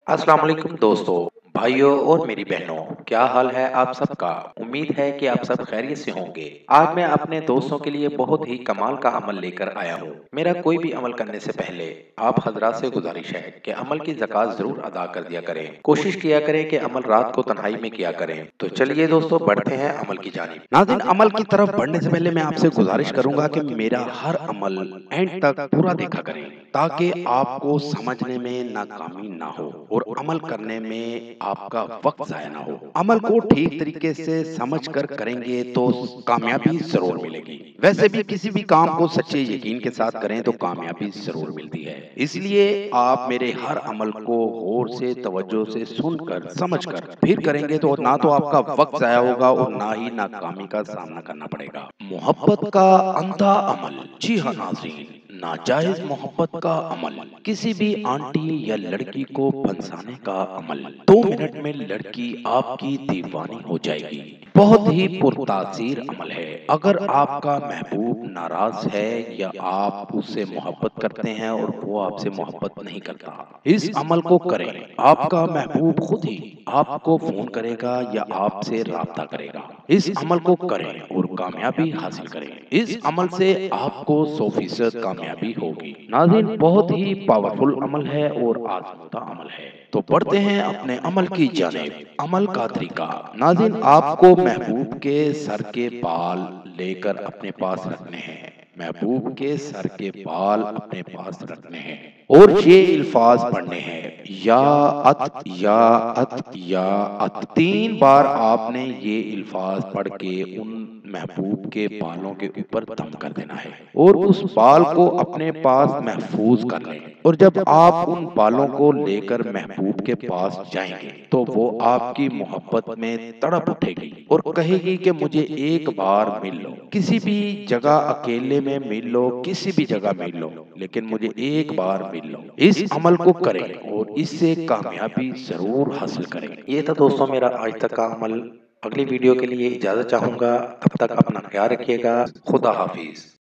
अस्सलाम वालेकुम दोस्तों, भाइयों और मेरी बहनों, क्या हाल है आप सबका। उम्मीद है कि आप सब खैरियत से होंगे। आज मैं अपने दोस्तों के लिए बहुत ही कमाल का अमल लेकर आया हूँ। मेरा कोई भी अमल करने से पहले आप हजरात से गुजारिश है कि अमल की ज़कात जरूर अदा कर दिया करें। कोशिश किया करें कि अमल रात को तन्हाई में किया करें। तो चलिए दोस्तों, बढ़ते हैं अमल की जानिब। नाज़रीन, अमल की तरफ बढ़ने से पहले मैं आपसे गुजारिश करूंगा कि मेरा हर अमल एंड तक पूरा देखा करें, ताकि आपको समझने में नाकामी ना हो और अमल करने में आपका वक्त ज़ाया ना हो। अमल को ठीक तरीके से समझ कर करेंगे तो कामयाबी ज़रूर मिलेगी। वैसे भी किसी भी काम को सच्चे यकीन के साथ करें तो कामयाबी ज़रूर मिलती है। इसलिए आप मेरे हर अमल को गौर से, तवज्जो से सुनकर, समझकर फिर करेंगे तो ना तो आपका वक्त ज़ाया होगा और ना ही नाकामी का सामना करना पड़ेगा। मोहब्बत का अंधा अमल। जी हाँ नाज़रीन, नाजायज मोहब्बत का अमल। किसी भी आंटी या लड़की को फंसाने का अमल। 2 मिनट में लड़की आपकी दीवानी हो जाएगी। बहुत ही पुरतासीर अमल है। अगर आपका महबूब नाराज है या आप उससे मोहब्बत करते हैं और वो आपसे मोहब्बत नहीं करता, इस अमल को करें। आपका महबूब खुद ही आपको फोन करेगा या आपसे राब्ता करेगा। इस अमल को करें और कामयाबी हासिल करें। इस अमल से आपको 100% कामयाबी होगी। नाज़रीन, बहुत ही पावरफुल अमल है और आजमूदा अमल है। तो बढ़ते हैं अपने अमल की जानिब। अमल का तरीका। नाज़रीन, आपको महबूब के सर के बाल लेकर अपने पास रखने हैं। महबूब के सर के बाल अपने पास रखने हैं और ये अल्फाज पढ़ने हैं, या अत या अत या अत। 3 बार आपने ये अल्फाज पढ़ के उन महबूब के बालों के ऊपर दम कर देना है और उस बाल को अपने पास महफूज कर लें। और जब आप उन बालों को लेकर महबूब के पास जाएंगे तो वो आपकी मोहब्बत में तड़प उठेगी और कहेगी कि मुझे एक बार मिल लो। किसी भी जगह अकेले में मिल लो, किसी भी जगह मिल लो, लेकिन मुझे एक बार मिल लो। इस अमल को करें और इससे कामयाबी जरूर हासिल करें। ये था दोस्तों मेरा आज तक का अमल। अगली वीडियो के लिए इजाज़त चाहूँगा। तब तक अपना ख्याल रखिएगा। खुदा हाफिज।